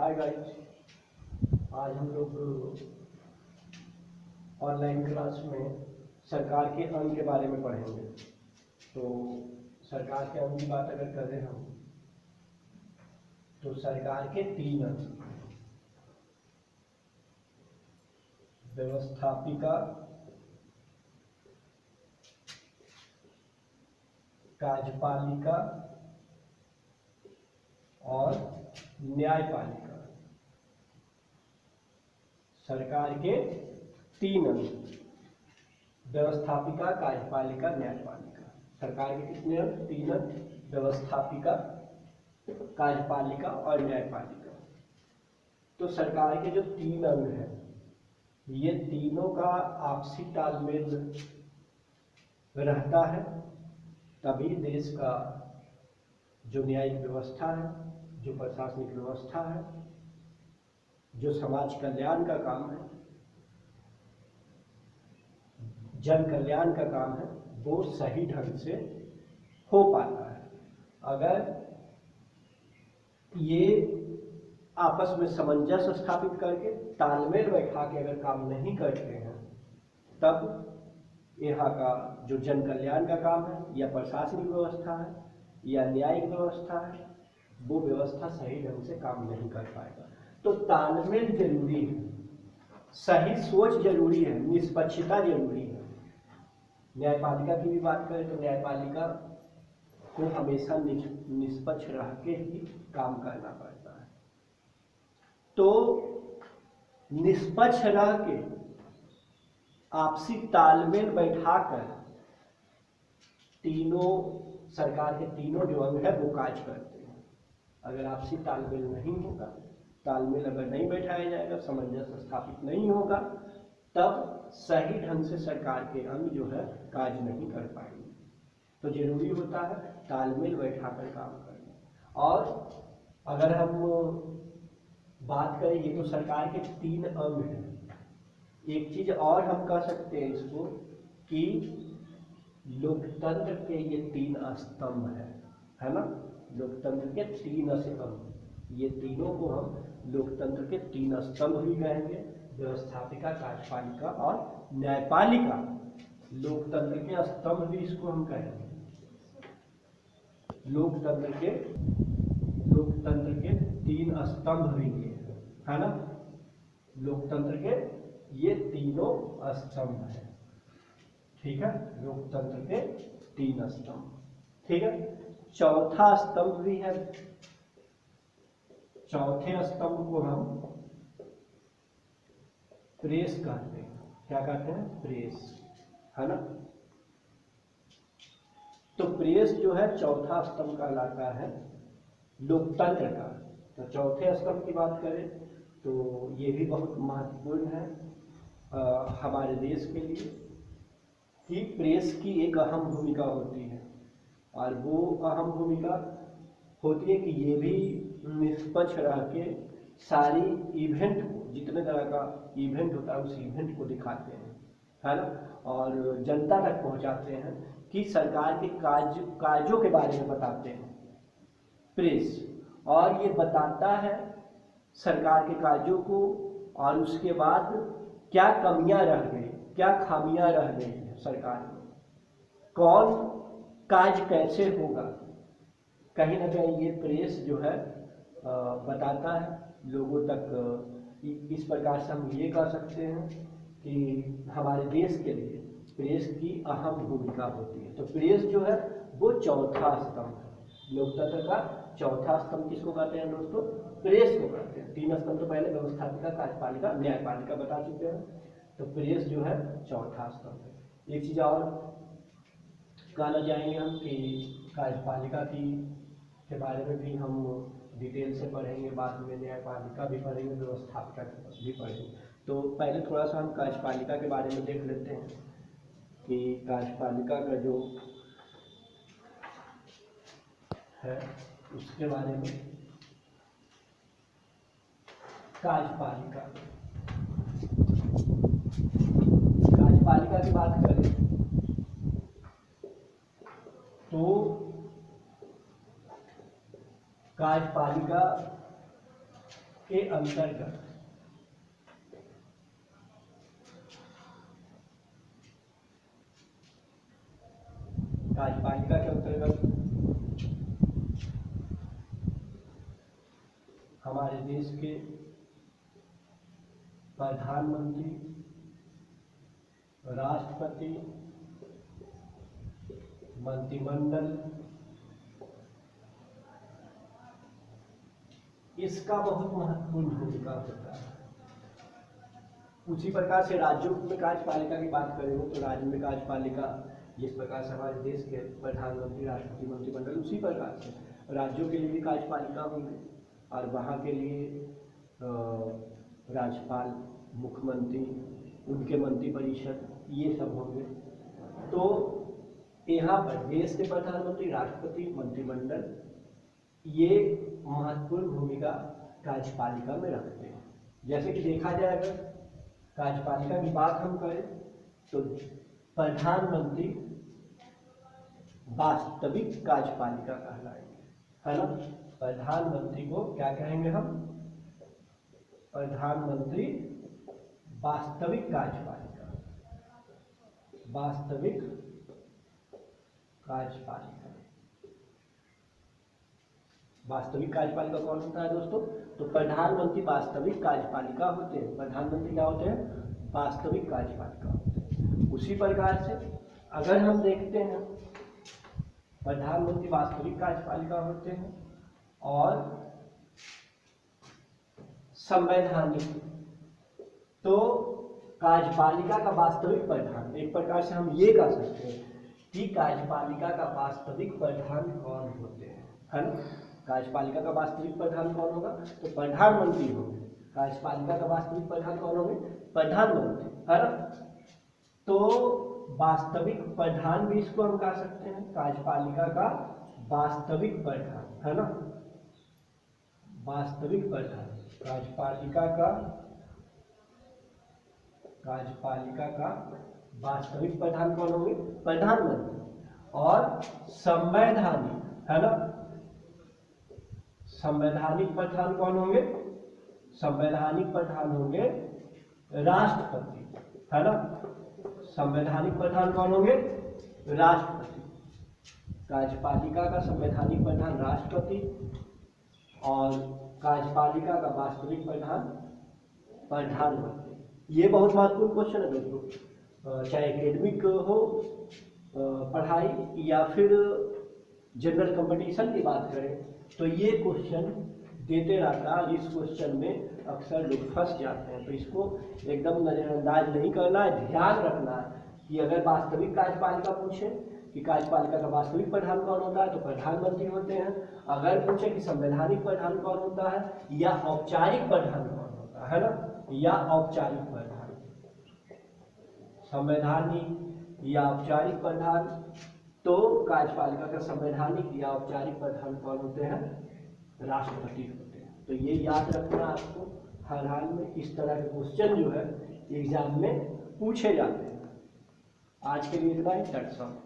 Hi guys, आज हम लोग ऑनलाइन क्लास में सरकार के अंग के बारे में पढ़ेंगे। तो सरकार के अंग की बात अगर करें हम, तो सरकार के 3 अंग: व्यवस्थापिका, कार्यपालिका और न्यायपालिका। सरकार के 3 अंग: व्यवस्थापिका, कार्यपालिका, न्यायपालिका। सरकार के कितने अंग? 3 अंग: व्यवस्थापिका, कार्यपालिका और न्यायपालिका। तो सरकार के जो 3 अंग हैं, ये तीनों का आपसी तालमेल रहता है, तभी देश का जो न्यायिक व्यवस्था है, जो प्रशासनिक व्यवस्था है, जो समाज कल्याण का काम है, जन कल्याण का काम है, वो सही ढंग से हो पाता है। अगर ये आपस में सामंजस्य स्थापित करके, तालमेल बैठा के अगर काम नहीं करते हैं, तब यहाँ का जो जन कल्याण का काम है, या प्रशासनिक व्यवस्था है, या न्यायिक व्यवस्था है, वो व्यवस्था सही ढंग से काम नहीं कर पाएगा। तो तालमेल जरूरी है, सही सोच जरूरी है, निष्पक्षता जरूरी है। न्यायपालिका की भी बात करें तो न्यायपालिका को हमेशा निष्पक्ष रह के ही काम करना पड़ता है। तो निष्पक्ष रह के आपसी तालमेल बैठाकर तीनों सरकार के तीनों जो अंग है वो कार्य करते हैं। अगर आपसी तालमेल नहीं होगा, तालमेल अगर नहीं बैठाया जाएगा, सामंजस्य स्थापित नहीं होगा, तब सही ढंग से सरकार के अंग जो है कार्य नहीं कर पाएंगे। तो जरूरी होता है तालमेल बैठाकर काम करना। और अगर हम बात करें, ये तो सरकार के 3 अंग हैं। एक चीज और हम कह सकते हैं इसको कि लोकतंत्र के ये 3 स्तंभ है ना। लोकतंत्र के 3 स्तंभ, ये तीनों को हम लोकतंत्र के 3 स्तंभ भी कहेंगे: व्यवस्थापिका, कार्यपालिका और न्यायपालिका। लोकतंत्र के स्तंभ भी इसको हम कहेंगे। लोकतंत्र के 3 स्तंभ भी ये है ना। लोकतंत्र के ये तीनों स्तंभ है, ठीक है। लोकतंत्र के 3 स्तंभ, ठीक है। चौथा स्तंभ भी है। चौथे स्तंभ को हम प्रेस कहते हैं। क्या कहते हैं? प्रेस, है ना। तो प्रेस जो है चौथा स्तंभ कहलाता है लोकतंत्र का। तो चौथे स्तंभ की बात करें तो ये भी बहुत महत्वपूर्ण है हमारे देश के लिए, कि प्रेस की एक अहम भूमिका होती है। और वो अहम भूमिका होती है कि ये भी निष्पक्ष रह के सारी इवेंट को, जितने तरह का इवेंट होता है, उस इवेंट को दिखाते हैं, है ना। और जनता तक पहुंचाते हैं कि सरकार के कार्यों के बारे में बताते हैं प्रेस। और ये बताता है सरकार के कार्यों को, और उसके बाद क्या कमियां रह गई, क्या खामियां रह गई है सरकार में, कौन कार्य कैसे होगा। कहीं ना कहीं ये प्रेस जो है बताता है लोगों तक। इस प्रकार से हम ये कह सकते हैं कि हमारे देश के लिए प्रेस की अहम भूमिका होती है। तो प्रेस जो है वो चौथा स्तंभ है। लोकतंत्र का चौथा स्तंभ किसको कहते हैं दोस्तों? प्रेस को कहते हैं। 3 स्तंभ तो पहले व्यवस्थापिका, कार्यपालिका, न्यायपालिका बता चुके हैं। तो प्रेस जो है चौथा स्तंभ है। एक चीज और कहना चाहेंगे हम कि कार्यपालिका के बारे में भी हम डिटेल से पढ़ेंगे, बाद में न्यायपालिका भी पढ़ेंगे, व्यवस्थापिका भी पढ़ेंगे। तो पहले थोड़ा सा हम कार्यपालिका के बारे में देख लेते हैं कि कार्यपालिका का जो है उसके बारे में। कार्यपालिका की बात करें तो कार्यपालिका के अंतर्गत कार्यपालिका के अंतर्गत हमारे देश के प्रधानमंत्री, राष्ट्रपति, मंत्रिमंडल, इसका बहुत महत्वपूर्ण भूमिका होता है। उसी प्रकार से राज्यों में कार्यपालिका की बात करें तो राज्य में कार्यपालिका जिस प्रकार से हमारे देश के प्रधानमंत्री, राष्ट्रपति, मंत्रिमंडल, उसी प्रकार से राज्यों के लिए भी कार्यपालिका होंगे और वहाँ के लिए राज्यपाल, मुख्यमंत्री, उनके मंत्रिपरिषद, ये सब होंगे। तो यहाँ पर देश के प्रधानमंत्री, राष्ट्रपति, मंत्रिमंडल ये महत्वपूर्ण भूमिका कार्यपालिका में रखते हैं। जैसे कि देखा जाए अगर कार्यपालिका की बात हम करें तो प्रधानमंत्री वास्तविक कार्यपालिका कहलाएंगे, है ना। प्रधानमंत्री को क्या कहेंगे हम? प्रधानमंत्री वास्तविक कार्यपालिका, वास्तविक कार्यपालिका। वास्तविक कार्यपालिका कौन होता है दोस्तों? तो प्रधानमंत्री वास्तविक कार्यपालिका होते हैं। प्रधानमंत्री क्या होते हैं? वास्तविक कार्यपालिका होते हैं। उसी प्रकार से अगर हम देखते हैं प्रधानमंत्री वास्तविक कार्यपालिका होते हैं और संवैधानिक, तो कार्यपालिका का वास्तविक प्रधान, एक प्रकार से हम ये कह सकते हैं कि कार्यपालिका का वास्तविक प्रधान कौन होते हैं, है ना। कार्यपालिका का वास्तविक प्रधान कौन होगा? तो प्रधानमंत्री होंगे। कार्यपालिका का वास्तविक प्रधान कौन होंगे? प्रधानमंत्री, है ना। तो वास्तविक प्रधान भी इसको हम कह सकते हैं, कार्यपालिका का वास्तविक प्रधान, है ना। वास्तविक प्रधान, कार्यपालिका का वास्तविक प्रधान कौन होंगे? प्रधानमंत्री। और संवैधानिक, है ना, संवैधानिक प्रधान कौन होंगे? संवैधानिक प्रधान होंगे राष्ट्रपति, है ना। संवैधानिक प्रधान कौन होंगे? राष्ट्रपति। कार्यपालिका का संवैधानिक प्रधान राष्ट्रपति और कार्यपालिका का वास्तविक प्रधान प्रधानमंत्री। ये बहुत महत्वपूर्ण क्वेश्चन है दोस्तों, चाहे एकेडमिक हो पढ़ाई या फिर जनरल कंपटीशन की बात करें तो ये क्वेश्चन देते रहता है। इस क्वेश्चन में अक्सर लोग फंस जाते हैं, तो इसको एकदम नजरअंदाज नहीं करना है, ध्यान रखना है कि अगर वास्तविक कार्यपालिका पूछे कि कार्यपालिका का वास्तविक प्रधान कौन होता है तो प्रधानमंत्री होते हैं। अगर पूछे कि संवैधानिक प्रधान कौन होता है या औपचारिक प्रधान कौन होता है ना, या औपचारिक प्रधान, संवैधानिक या औपचारिक प्रधान, तो कार्यपालिका का संवैधानिक या औपचारिक प्रधान कौन होते हैं? राष्ट्रपति होते हैं। तो ये याद रखना आपको, हर हाल में इस तरह के क्वेश्चन जो है एग्जाम में पूछे जाते हैं। आज के लिए इतना ही, दैट्स ऑल।